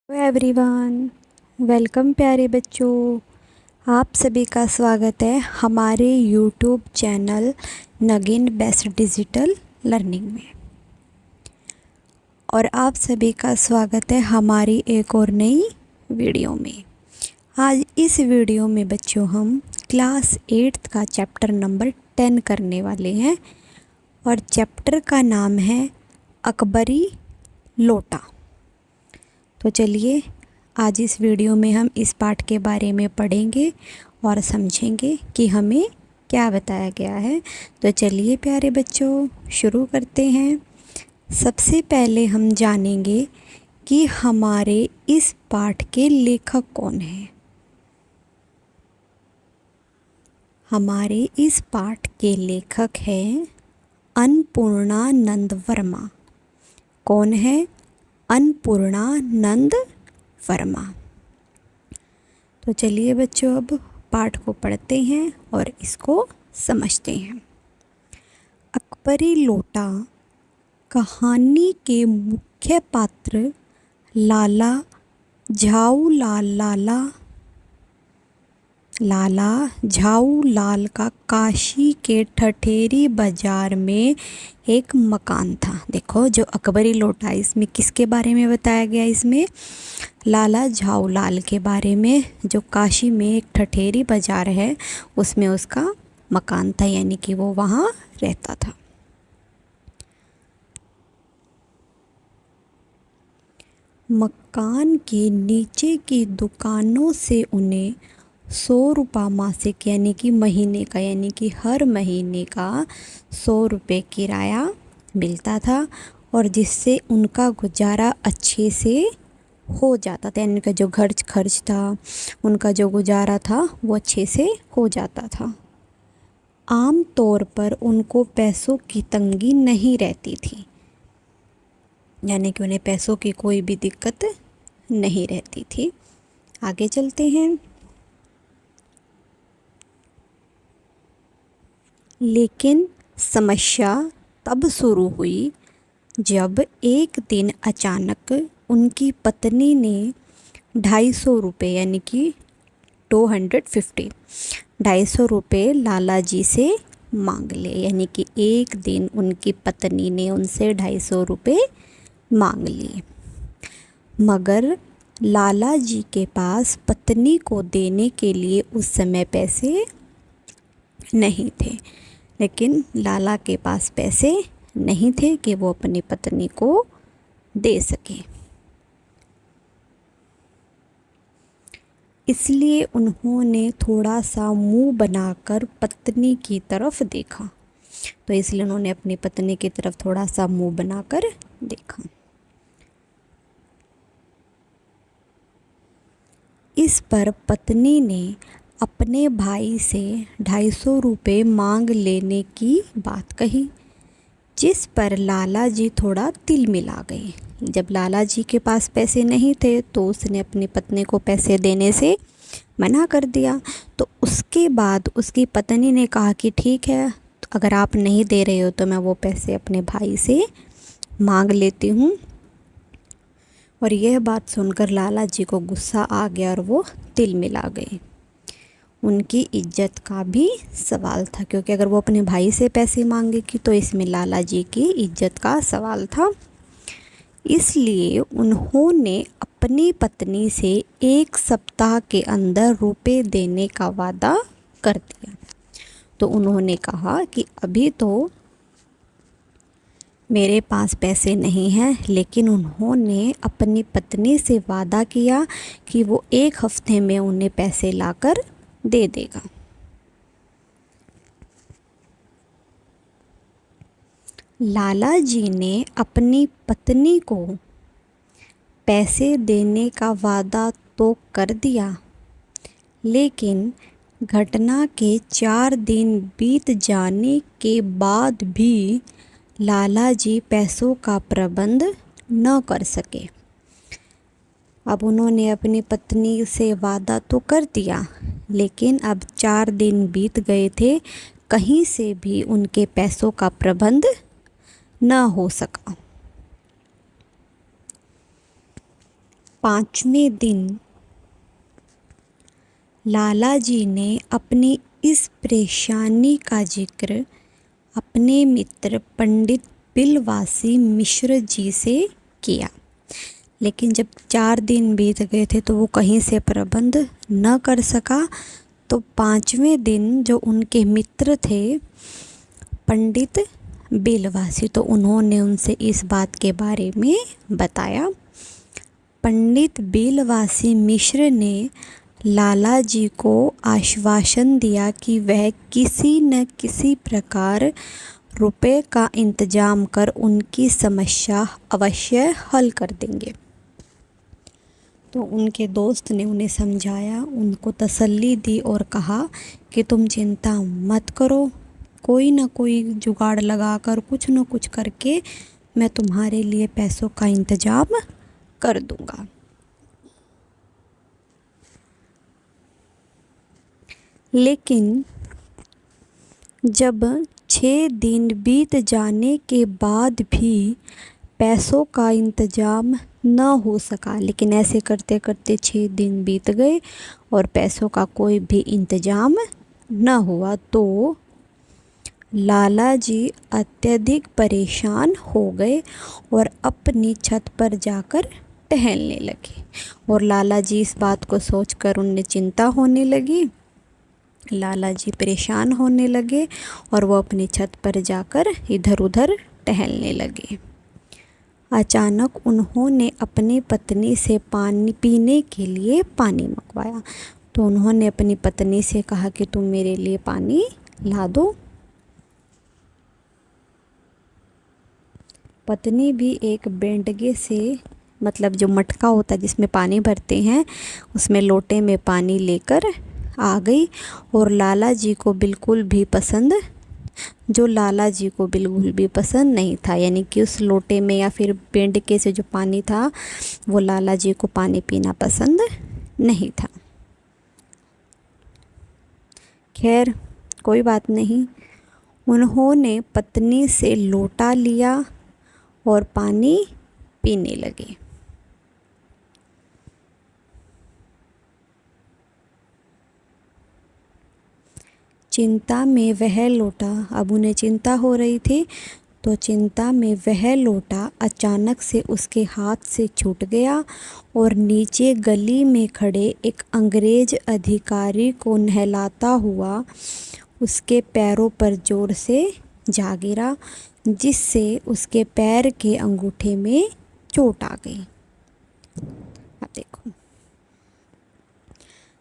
Hello everyone, welcome प्यारे बच्चों। आप सभी का स्वागत है हमारे YouTube channel Nageen best digital learning में। और आप सभी का स्वागत है हमारी एक और नई वीडियो में। आज इस वीडियो में बच्चों हम क्लास 8 का चैप्टर नंबर 10 करने वाले हैं और चैप्टर का नाम है अकबरी लोटा। तो चलिए आज इस वीडियो में हम इस पाठ के बारे में पढ़ेंगे और समझेंगे कि हमें क्या बताया गया है। तो चलिए प्यारे बच्चों शुरू करते हैं। सबसे पहले हम जानेंगे कि हमारे इस पाठ के लेखक कौन हैं। हमारे इस पाठ के लेखक हैं अन्नपूर्णानंद वर्मा। कौन है? अन्नपूर्णानंद वर्मा। तो चलिए बच्चों अब पाठ को पढ़ते हैं और इसको समझते हैं। अकबरी लोटा कहानी के मुख्य पात्र लाला झाऊ लाल का काशी के ठठेरी बाजार में एक मकान था। देखो जो अकबरी लोटा इसमें किसके बारे में बताया गया? इसमें लाला झाऊ लाल के बारे में, जो काशी में एक ठठेरी बाजार है उसमें उसका मकान था, यानी कि वो वहाँ रहता था। मकान के नीचे की दुकानों से उन्हें 100 रुपये मासिक यानी कि महीने का, यानी कि हर महीने का 100 रुपये किराया मिलता था और जिससे उनका गुजारा अच्छे से हो जाता था, यानी उनका जो खर्च था, उनका जो गुजारा था वो अच्छे से हो जाता था। आम तौर पर उनको पैसों की तंगी नहीं रहती थी, यानी कि उन्हें पैसों की कोई भी दिक्कत नहीं रहती थी। आगे चलते हैं। लेकिन समस्या तब शुरू हुई जब एक दिन अचानक उनकी पत्नी ने 250 रुपये यानी कि 250 रुपये लाला जी से मांग ले, यानी कि एक दिन उनकी पत्नी ने उनसे 250 रुपये मांग लिए। मगर लाला जी के पास पत्नी को देने के लिए उस समय पैसे नहीं थे, लेकिन लाला के पास पैसे नहीं थे कि वो अपनी पत्नी को दे सके। इसलिए उन्होंने थोड़ा सा मुंह बनाकर पत्नी की तरफ देखा। तो इसलिए उन्होंने अपनी पत्नी की तरफ थोड़ा सा मुंह बनाकर देखा। इस पर पत्नी ने अपने भाई से 250 रुपये मांग लेने की बात कही, जिस पर लाला जी थोड़ा तिल मिला गए। जब लाला जी के पास पैसे नहीं थे तो उसने अपनी पत्नी को पैसे देने से मना कर दिया। तो उसके बाद उसकी पत्नी ने कहा कि ठीक है, तो अगर आप नहीं दे रहे हो तो मैं वो पैसे अपने भाई से मांग लेती हूँ। और यह बात सुनकर लाला जी को गुस्सा आ गया और वो तिल मिला गए। उनकी इज्जत का भी सवाल था, क्योंकि अगर वो अपने भाई से पैसे मांगेगी तो इसमें लाला जी की इज्जत का सवाल था। इसलिए उन्होंने अपनी पत्नी से 1 सप्ताह के अंदर रुपए देने का वादा कर दिया। तो उन्होंने कहा कि अभी तो मेरे पास पैसे नहीं हैं, लेकिन उन्होंने अपनी पत्नी से वादा किया कि वो 1 हफ्ते में उन्हें पैसे लाकर दे देगा। लाला जी ने अपनी पत्नी को पैसे देने का वादा तो कर दिया, लेकिन घटना के 4 दिन बीत जाने के बाद भी लाला जी पैसों का प्रबंध न कर सके। अब उन्होंने अपनी पत्नी से वादा तो कर दिया, लेकिन अब 4 दिन बीत गए थे, कहीं से भी उनके पैसों का प्रबंध न हो सका। 5वें दिन लाला जी ने अपनी इस परेशानी का जिक्र अपने मित्र पंडित बिलवासी मिश्र जी से किया, लेकिन जब 4 दिन बीत गए थे तो वो कहीं से प्रबंध न कर सका। तो 5वें दिन जो उनके मित्र थे पंडित बिलवासी, तो उन्होंने उनसे इस बात के बारे में बताया। पंडित बिलवासी मिश्र ने लाला जी को आश्वासन दिया कि वह किसी न किसी प्रकार रुपए का इंतजाम कर उनकी समस्या अवश्य हल कर देंगे। तो उनके दोस्त ने उन्हें समझाया, उनको तसल्ली दी और कहा कि तुम चिंता मत करो, कोई ना कोई जुगाड़ लगाकर कुछ न कुछ करके मैं तुम्हारे लिए पैसों का इंतजाम कर दूंगा। लेकिन जब 6 दिन बीत जाने के बाद भी पैसों का इंतजाम न हो सका, लेकिन ऐसे करते करते 6 दिन बीत गए और पैसों का कोई भी इंतजाम न हुआ, तो लाला जी अत्यधिक परेशान हो गए और अपनी छत पर जाकर टहलने लगे। और लाला जी इस बात को सोचकर उन्हें चिंता होने लगी, लाला जी परेशान होने लगे और वो अपनी छत पर जाकर इधर उधर टहलने लगे। अचानक उन्होंने अपनी पत्नी से पानी पीने के लिए पानी मंगवाया। तो उन्होंने अपनी पत्नी से कहा कि तुम मेरे लिए पानी ला दो। पत्नी भी एक बेंडगे से, मतलब जो मटका होता है जिसमें पानी भरते हैं, उसमें लोटे में पानी लेकर आ गई। और लाला जी को बिल्कुल भी पसंद नहीं था, यानी कि उस लोटे में या फिर बेंडके से जो पानी था वो लाला जी को पानी पीना पसंद नहीं था। खैर कोई बात नहीं, उन्होंने पत्नी से लोटा लिया और पानी पीने लगे। चिंता में वह लोटा, अब उन्हें चिंता हो रही थी, तो चिंता में वह लोटा अचानक से उसके हाथ से छूट गया और नीचे गली में खड़े एक अंग्रेज अधिकारी को नहलाता हुआ उसके पैरों पर जोर से जा गिरा, जिससे उसके पैर के अंगूठे में चोट आ गई। अब देखो,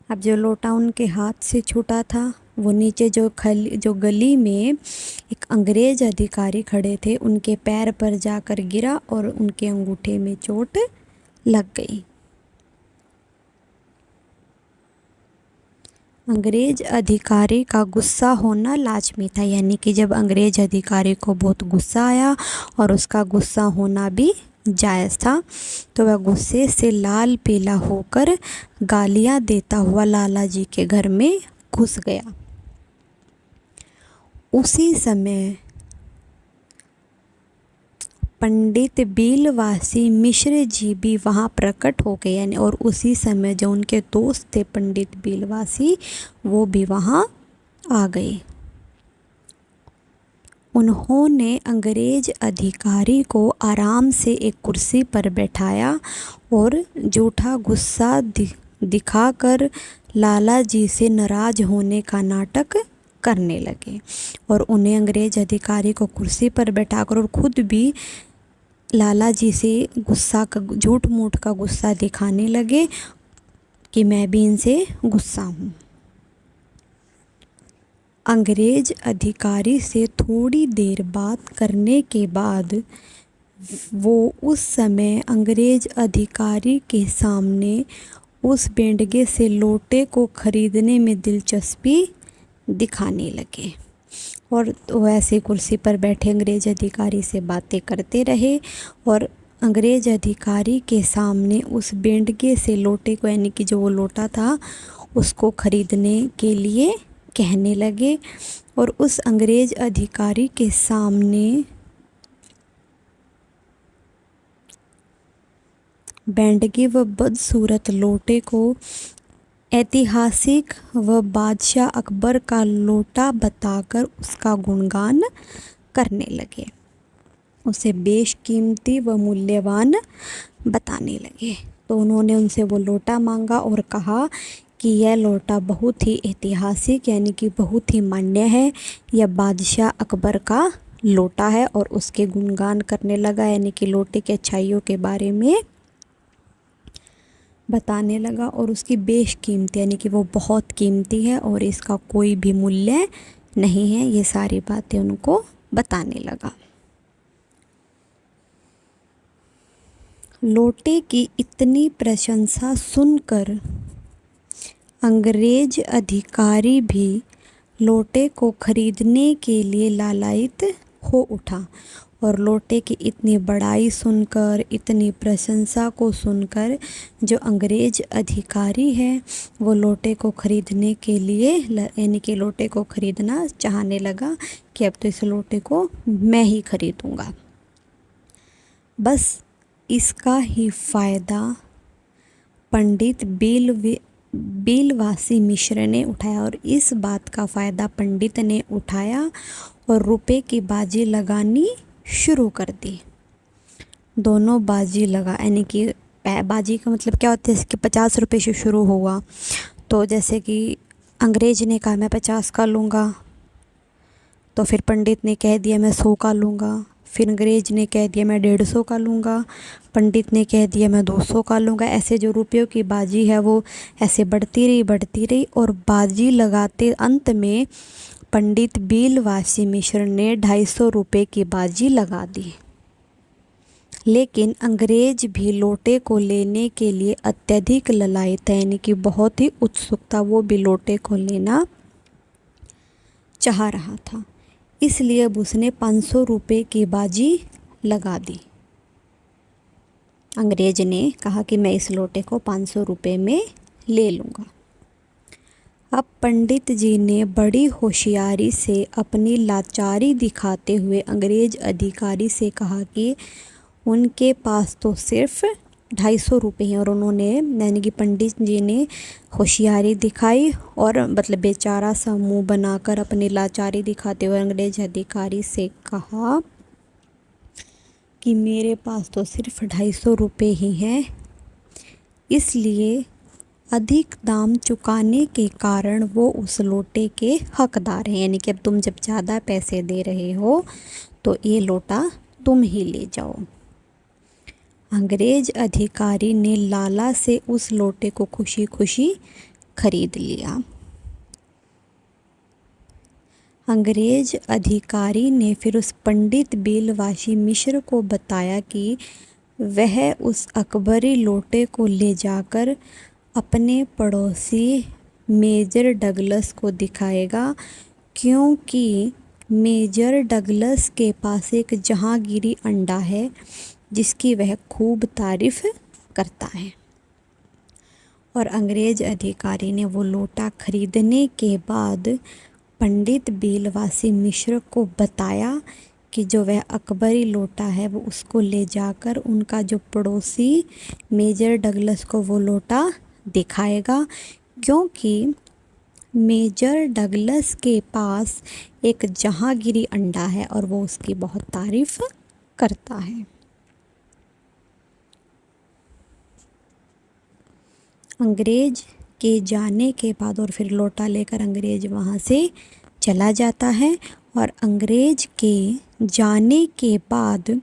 अब जो लोटा उनके हाथ से छूटा था वो नीचे जो गली में एक अंग्रेज अधिकारी खड़े थे उनके पैर पर जाकर गिरा और उनके अंगूठे में चोट लग गई। अंग्रेज अधिकारी का गुस्सा होना लाजमी था, यानी कि जब अंग्रेज अधिकारी को बहुत गुस्सा आया और उसका गुस्सा होना भी जायज़ था, तो वह गुस्से से लाल पीला होकर गालियां देता हुआ लाला जी के घर में घुस गया। उसी समय पंडित बिलवासी मिश्र जी भी वहाँ प्रकट हो गए, यानी और उसी समय जो उनके दोस्त थे पंडित बिलवासी, वो भी वहाँ आ गए। उन्होंने अंग्रेज अधिकारी को आराम से एक कुर्सी पर बैठाया और झूठा गुस्सा दिखाकर लाला जी से नाराज होने का नाटक करने लगे। और उन्हें अंग्रेज अधिकारी को कुर्सी पर बैठाकर और खुद भी लाला जी से गुस्सा का, झूठ मूठ का गुस्सा दिखाने लगे कि मैं भी इनसे गुस्सा हूँ। अंग्रेज अधिकारी से थोड़ी देर बात करने के बाद वो उस समय अंग्रेज अधिकारी के सामने उस बेंडगे से लोटे को खरीदने में दिलचस्पी दिखाने लगे। और वैसे कुर्सी पर बैठे अंग्रेज अधिकारी से बातें करते रहे और अंग्रेज अधिकारी के सामने उस बेंडगे से लोटे को, यानी कि जो वो लोटा था, उसको खरीदने के लिए कहने लगे। और उस अंग्रेज अधिकारी के सामने बैंडगे व बदसूरत लोटे को ऐतिहासिक व बादशाह अकबर का लोटा बताकर उसका गुणगान करने लगे, उसे बेशकीमती व मूल्यवान बताने लगे। तो उन्होंने उनसे वो लोटा मांगा और कहा कि यह लोटा बहुत ही ऐतिहासिक यानी कि बहुत ही मान्य है, यह बादशाह अकबर का लोटा है, और उसके गुणगान करने लगा यानी कि लोटे की अच्छाइयों के बारे में बताने लगा, और उसकी बेशकीमती यानी कि वो बहुत कीमती है और इसका कोई भी मूल्य नहीं है, ये सारी बातें उनको बताने लगा। लोटे की इतनी प्रशंसा सुनकर अंग्रेज अधिकारी भी लोटे को खरीदने के लिए लालायित हो उठा, और लोटे की इतनी बड़ाई सुनकर, इतनी प्रशंसा को सुनकर जो अंग्रेज अधिकारी है वो लोटे को खरीदने के लिए यानी कि लोटे को खरीदना चाहने लगा कि अब तो इस लोटे को मैं ही खरीदूंगा। बस इसका ही फ़ायदा पंडित बिलवासी मिश्र ने उठाया, और इस बात का फ़ायदा पंडित ने उठाया और रुपए की बाजी लगानी शुरू कर दी। दोनों बाजी लगा यानी कि बाजी का मतलब क्या होता है कि 50 रुपये से शुरू हुआ, तो जैसे कि अंग्रेज ने कहा मैं 50 का लूँगा, तो फिर पंडित ने कह दिया मैं 100 का लूँगा, फिर अंग्रेज ने कह दिया मैं 150 का लूँगा, पंडित ने कह दिया मैं 200 का लूँगा। ऐसे जो रुपयों की बाजी है वो ऐसे बढ़ती रही और बाजी लगाते अंत में पंडित बिलवासी मिश्र ने 250 रुपये की बाजी लगा दी। लेकिन अंग्रेज भी लोटे को लेने के लिए अत्यधिक ललायत है यानी कि बहुत ही उत्सुक था, वो भी लोटे को लेना चाह रहा था, इसलिए अब उसने 500 रुपये की बाजी लगा दी। अंग्रेज ने कहा कि मैं इस लोटे को 500 रुपये में ले लूँगा। अब पंडित जी ने बड़ी होशियारी से अपनी लाचारी दिखाते हुए अंग्रेज अधिकारी से कहा कि उनके पास तो सिर्फ 250 रुपये हैं, और उन्होंने यानी कि पंडित जी ने होशियारी दिखाई और मतलब बेचारा सा मुँह बनाकर अपनी लाचारी दिखाते हुए अंग्रेज अधिकारी से कहा कि मेरे पास तो सिर्फ 250 रुपये ही हैं, इसलिए अधिक दाम चुकाने के कारण वो उस लोटे के हकदार हैं, यानी कि अब तुम जब ज़्यादा पैसे दे रहे हो तो ये लोटा तुम ही ले जाओ। अंग्रेज अधिकारी ने लाला से उस लोटे को खुशी खुशी खरीद लिया। अंग्रेज अधिकारी ने फिर उस पंडित बिलवासी मिश्र को बताया कि वह उस अकबरी लोटे को ले जाकर अपने पड़ोसी मेजर डगलस को दिखाएगा, क्योंकि मेजर डगलस के पास एक जहांगीरी अंडा है जिसकी वह खूब तारीफ करता है। और अंग्रेज अधिकारी ने वो लोटा खरीदने के बाद पंडित बिलवासी मिश्र को बताया कि जो वह अकबरी लोटा है वो उसको ले जाकर उनका जो पड़ोसी मेजर डगलस को वो लोटा दिखाएगा, क्योंकि मेजर डगलस के पास एक जहांगीरी अंडा है और वो उसकी बहुत तारीफ करता है। अंग्रेज के जाने के बाद और फिर लोटा लेकर अंग्रेज वहाँ से चला जाता है, और अंग्रेज के जाने के बाद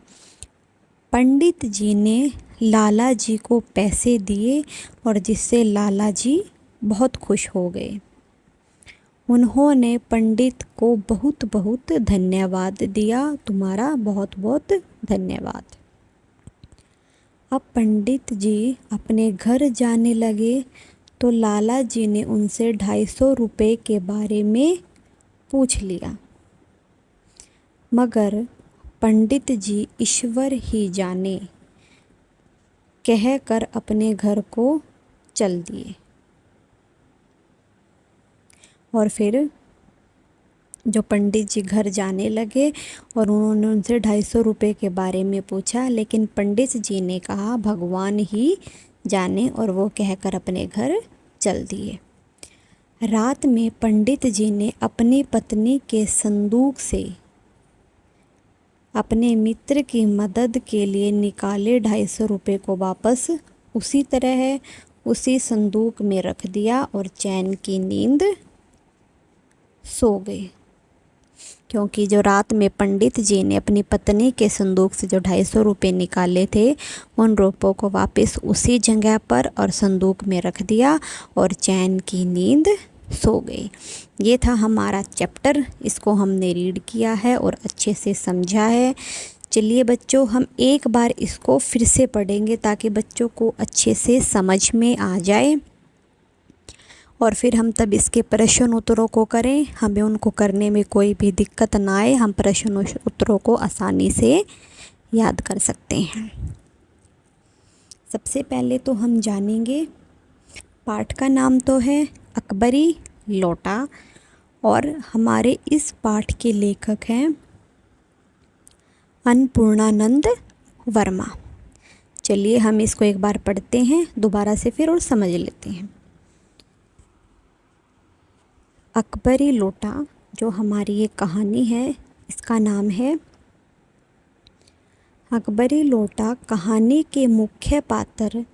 पंडित जी ने लाला जी को पैसे दिए और जिससे लाला जी बहुत खुश हो गए। उन्होंने पंडित को बहुत बहुत धन्यवाद दिया, तुम्हारा बहुत बहुत धन्यवाद। अब पंडित जी अपने घर जाने लगे तो लाला जी ने उनसे 250 रुपये के बारे में पूछ लिया, मगर पंडित जी ईश्वर ही जाने कहकर अपने घर को चल दिए। और फिर जो पंडित जी घर जाने लगे और उन्होंने उनसे 250 रुपये के बारे में पूछा, लेकिन पंडित जी ने कहा भगवान ही जाने, और वो कहकर अपने घर चल दिए। रात में पंडित जी ने अपनी पत्नी के संदूक से अपने मित्र की मदद के लिए निकाले 250 रुपये को वापस उसी तरह उसी संदूक में रख दिया और चैन की नींद सो गए। क्योंकि जो रात में पंडित जी ने अपनी पत्नी के संदूक से जो 250 रुपये निकाले थे, उन रुपयों को वापस उसी जगह पर और संदूक में रख दिया और चैन की नींद सो गए। ये था हमारा चैप्टर, इसको हमने रीड किया है और अच्छे से समझा है। चलिए बच्चों, हम एक बार इसको फिर से पढ़ेंगे ताकि बच्चों को अच्छे से समझ में आ जाए, और फिर हम तब इसके प्रश्न उत्तरों को करें, हमें उनको करने में कोई भी दिक्कत ना आए, हम प्रश्न उत्तरों को आसानी से याद कर सकते हैं। सबसे पहले तो हम जानेंगे, पाठ का नाम तो है अकबरी लोटा, और हमारे इस पाठ के लेखक हैं अन्नपूर्णानंद वर्मा। चलिए हम इसको एक बार पढ़ते हैं दोबारा से फिर और समझ लेते हैं। अकबरी लोटा जो हमारी ये कहानी है, इसका नाम है अकबरी लोटा। कहानी के मुख्य पात्र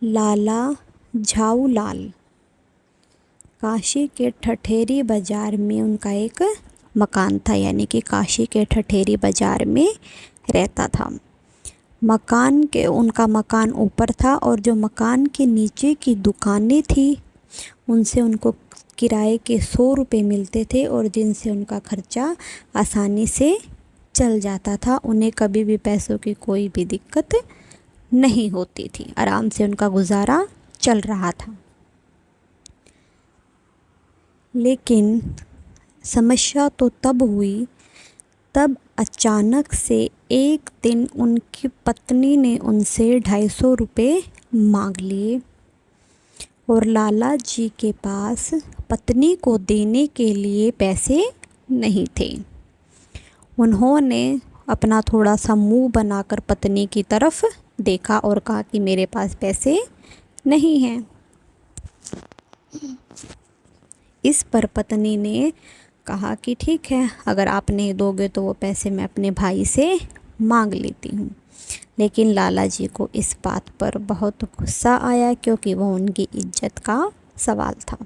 लाला झाऊलाल काशी के ठठेरी बाज़ार में उनका एक मकान था, यानी कि काशी के ठठेरी बाज़ार में रहता था। उनका मकान ऊपर था और जो मकान के नीचे की दुकानें थी उनसे उनको किराए के 100 रुपये मिलते थे और जिनसे उनका खर्चा आसानी से चल जाता था। उन्हें कभी भी पैसों की कोई भी दिक्कत नहीं होती थी, आराम से उनका गुजारा चल रहा था। लेकिन समस्या तो तब हुई, तब अचानक से एक दिन उनकी पत्नी ने उनसे 250 रुपये मांग लिए और लाला जी के पास पत्नी को देने के लिए पैसे नहीं थे। उन्होंने अपना थोड़ा सा मुंह बनाकर पत्नी की तरफ देखा और कहा कि मेरे पास पैसे नहीं हैं। इस पर पत्नी ने कहा कि ठीक है, अगर आप नहीं दोगे तो वो पैसे मैं अपने भाई से मांग लेती हूँ। लेकिन लाला जी को इस बात पर बहुत गुस्सा आया क्योंकि वो उनकी इज्जत का सवाल था।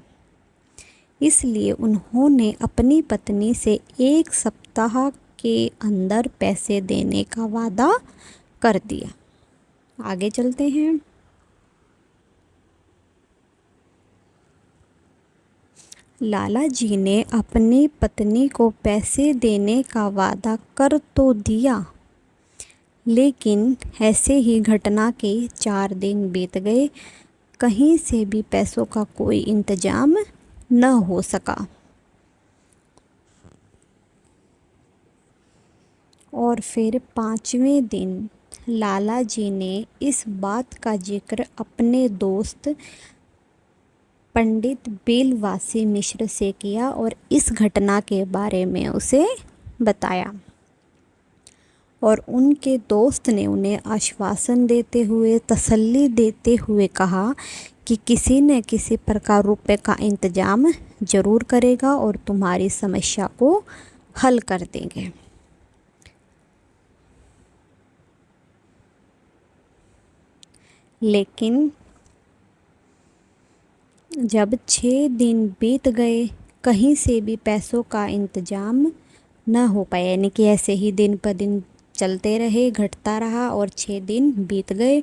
इसलिए उन्होंने अपनी पत्नी से 1 सप्ताह के अंदर पैसे देने का वादा कर दिया। आगे चलते हैं। लाला जी ने अपनी पत्नी को पैसे देने का वादा कर तो दिया, लेकिन ऐसे ही घटना के 4 दिन बीत गए, कहीं से भी पैसों का कोई इंतजाम न हो सका। और फिर 5वें दिन लाला जी ने इस बात का जिक्र अपने दोस्त पंडित बेलवासी मिश्र से किया और इस घटना के बारे में उसे बताया। और उनके दोस्त ने उन्हें आश्वासन देते हुए, तसल्ली देते हुए कहा कि किसी न किसी प्रकार रुपए का इंतजाम ज़रूर करेगा और तुम्हारी समस्या को हल कर देंगे। लेकिन जब 6 दिन बीत गए, कहीं से भी पैसों का इंतजाम न हो पाया, यानी कि ऐसे ही दिन पर दिन चलते रहे, घटता रहा और 6 दिन बीत गए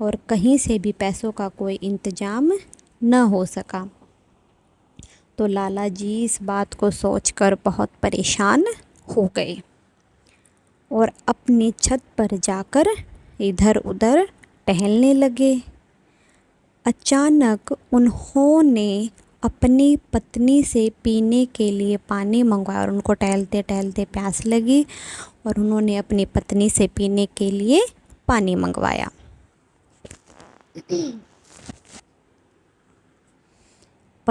और कहीं से भी पैसों का कोई इंतजाम न हो सका। तो लाला जी इस बात को सोचकर बहुत परेशान हो गए और अपनी छत पर जाकर इधर उधर टहलने लगे। अचानक उन्होंने अपनी पत्नी से पीने के लिए पानी मंगवाया और उनको टहलते टहलते प्यास लगी और उन्होंने अपनी पत्नी से पीने के लिए पानी मंगवाया।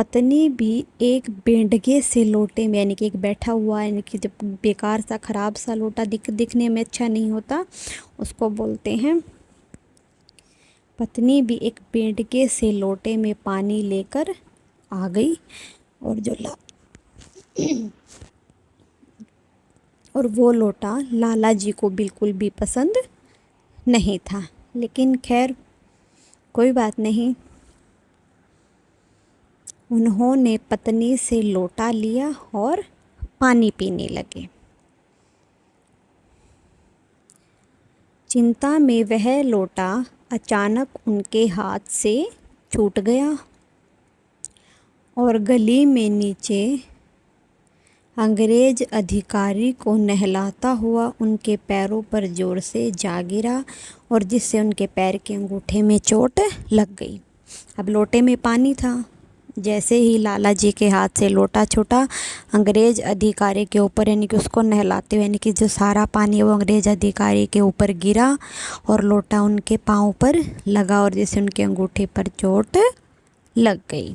पत्नी भी एक बेंडगे से लोटे में, यानी कि एक बैठा हुआ, यानी कि जब बेकार सा ख़राब सा लोटा दिखने में अच्छा नहीं होता, उसको बोलते हैं। पत्नी भी एक बेंडगे से लोटे में पानी लेकर आ गई, और और वो लोटा लाला जी को बिल्कुल भी पसंद नहीं था। लेकिन खैर कोई बात नहीं, उन्होंने पत्नी से लोटा लिया और पानी पीने लगे। चिंता में वह लोटा अचानक उनके हाथ से छूट गया और गली में नीचे अंग्रेज अधिकारी को नहलाता हुआ उनके पैरों पर ज़ोर से जा गिरा, और जिससे उनके पैर के अंगूठे में चोट लग गई। अब लोटे में पानी था, जैसे ही लाला जी के हाथ से लोटा छूटा, अंग्रेज अधिकारी के ऊपर, यानी कि उसको नहलाते हुए, यानी कि जो सारा पानी वो अंग्रेज अधिकारी के ऊपर गिरा और लोटा उनके पाँव पर लगा, और जिससे उनके अंगूठे पर चोट लग गई।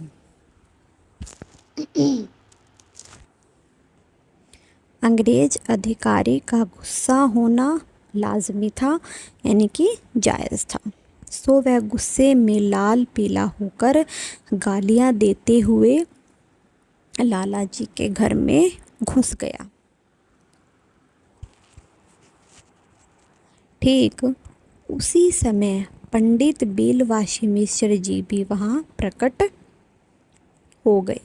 अंग्रेज अधिकारी का गुस्सा होना लाजमी था, यानी कि जायज़ था। सो वह गुस्से में लाल पीला होकर गालियां देते हुए लाला जी के घर में घुस गया। ठीक उसी समय पंडित बेलवासी मिश्र जी भी वहाँ प्रकट हो गए,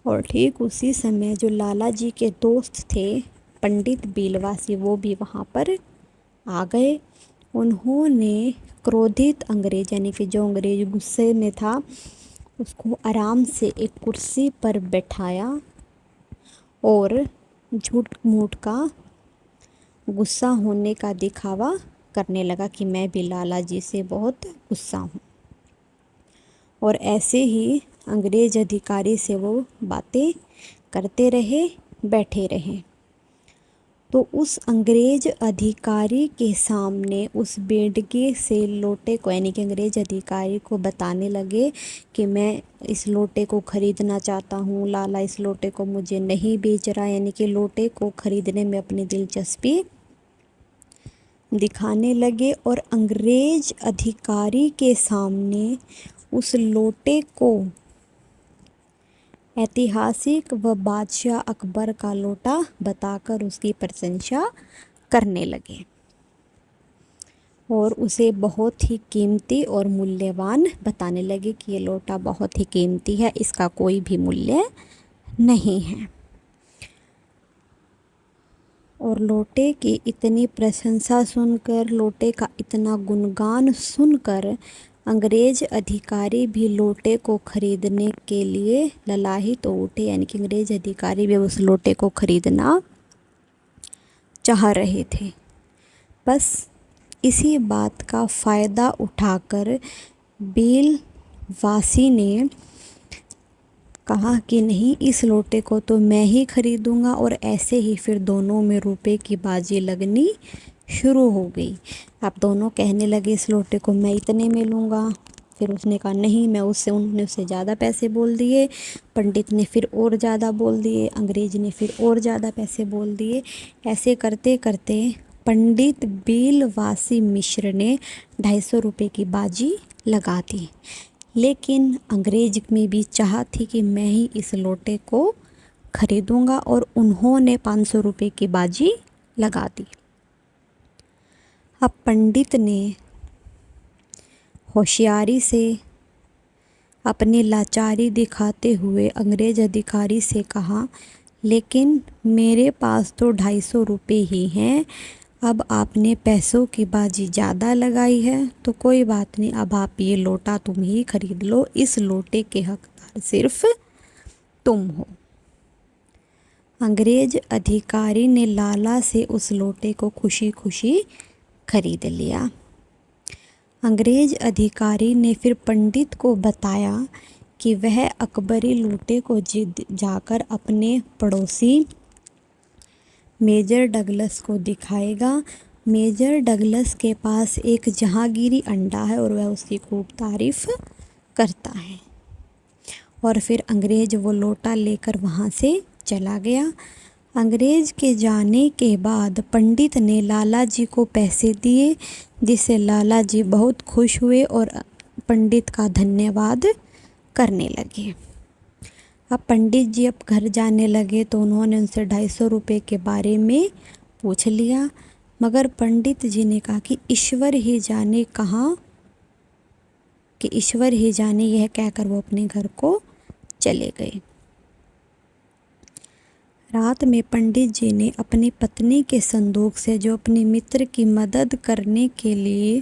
और ठीक उसी समय जो लाला जी के दोस्त थे पंडित बेलवासी, वो भी वहाँ पर आ गए। उन्होंने क्रोधित अंग्रेज, यानी कि जो अंग्रेज गुस्से में था, उसको आराम से एक कुर्सी पर बैठाया और झूठ मूठ का गुस्सा होने का दिखावा करने लगा कि मैं भी लाला जी से बहुत गुस्सा हूँ। और ऐसे ही अंग्रेज अधिकारी से वो बातें करते रहे, बैठे रहे। तो उस अंग्रेज अधिकारी के सामने उस बेडगे से लोटे को, यानी कि अंग्रेज अधिकारी को बताने लगे कि मैं इस लोटे को ख़रीदना चाहता हूँ, लाला इस लोटे को मुझे नहीं बेच रहा, यानी कि लोटे को ख़रीदने में अपनी दिलचस्पी दिखाने लगे। और अंग्रेज अधिकारी के सामने उस लोटे को ऐतिहासिक व बादशाह अकबर का लोटा बताकर उसकी प्रशंसा करने लगे, और उसे बहुत ही कीमती और मूल्यवान बताने लगे कि ये लोटा बहुत ही कीमती है, इसका कोई भी मूल्य नहीं है। और लोटे की इतनी प्रशंसा सुनकर, लोटे का इतना गुणगान सुनकर अंग्रेज अधिकारी भी लोटे को ख़रीदने के लिए ललाहित हो उठे, यानी कि अंग्रेज अधिकारी भी उस लोटे को ख़रीदना चाह रहे थे। बस इसी बात का फ़ायदा उठाकर बेलवासी ने कहा कि नहीं, इस लोटे को तो मैं ही ख़रीदूँगा। और ऐसे ही फिर दोनों में रुपए की बाजी लगनी शुरू हो गई। अब दोनों कहने लगे इस लोटे को मैं इतने में लूँगा, फिर उसने कहा नहीं मैं उससे, उन्होंने उससे ज़्यादा पैसे बोल दिए। पंडित ने फिर और ज़्यादा बोल दिए, अंग्रेज ने फिर और ज़्यादा पैसे बोल दिए। ऐसे करते करते पंडित बेलवासी मिश्र ने 250 रुपये की बाजी लगा दी। लेकिन अंग्रेज में भी चाह थी कि मैं ही इस लोटे को ख़रीदूँगा, और उन्होंने 500 रुपये की बाजी लगा दी। अब पंडित ने होशियारी से अपनी लाचारी दिखाते हुए अंग्रेज अधिकारी से कहा, लेकिन मेरे पास तो 250 रुपये ही हैं, अब आपने पैसों की बाजी ज़्यादा लगाई है, तो कोई बात नहीं, अब आप ये लोटा तुम ही खरीद लो, इस लोटे के हकदार सिर्फ तुम हो। अंग्रेज अधिकारी ने लाला से उस लोटे को खुशी खुशी खरीद लिया। अंग्रेज अधिकारी ने फिर पंडित को बताया कि वह अकबरी लोटे को जाकर अपने पड़ोसी मेजर डगलस को दिखाएगा। मेजर डगलस के पास एक जहांगीरी अंडा है और वह उसकी खूब तारीफ़ करता है। और फिर अंग्रेज वो लोटा लेकर वहाँ से चला गया। अंग्रेज के जाने के बाद पंडित ने लाला जी को पैसे दिए, जिससे लाला जी बहुत खुश हुए और पंडित का धन्यवाद करने लगे। अब पंडित जी अब घर जाने लगे तो उन्होंने उनसे 250 रुपये के बारे में पूछ लिया, मगर पंडित जी ने कहा कि ईश्वर ही जाने कहाँ, कि ईश्वर ही जाने, यह कहकर वो अपने घर को चले गए। रात में पंडित जी ने अपनी पत्नी के संदूक से जो अपने मित्र की मदद करने के लिए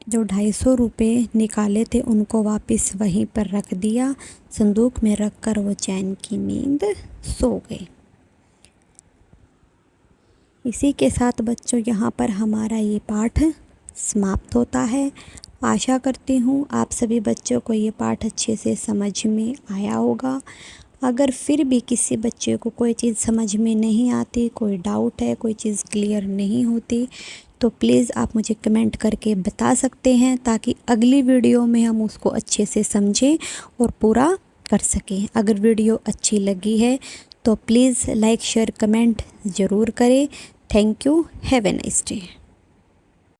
जो 250 रुपये निकाले थे उनको वापस वहीं पर रख दिया। संदूक में रखकर वो चैन की नींद सो गए। इसी के साथ बच्चों यहाँ पर हमारा ये पाठ समाप्त होता है। आशा करती हूँ आप सभी बच्चों को ये पाठ अच्छे से समझ में आया होगा। अगर फिर भी किसी बच्चे को कोई चीज़ समझ में नहीं आती, कोई डाउट है, कोई चीज़ क्लियर नहीं होती, तो प्लीज़ आप मुझे कमेंट करके बता सकते हैं, ताकि अगली वीडियो में हम उसको अच्छे से समझें और पूरा कर सकें। अगर वीडियो अच्छी लगी है तो प्लीज़ लाइक शेयर कमेंट ज़रूर करें। Thank you. Have a nice day.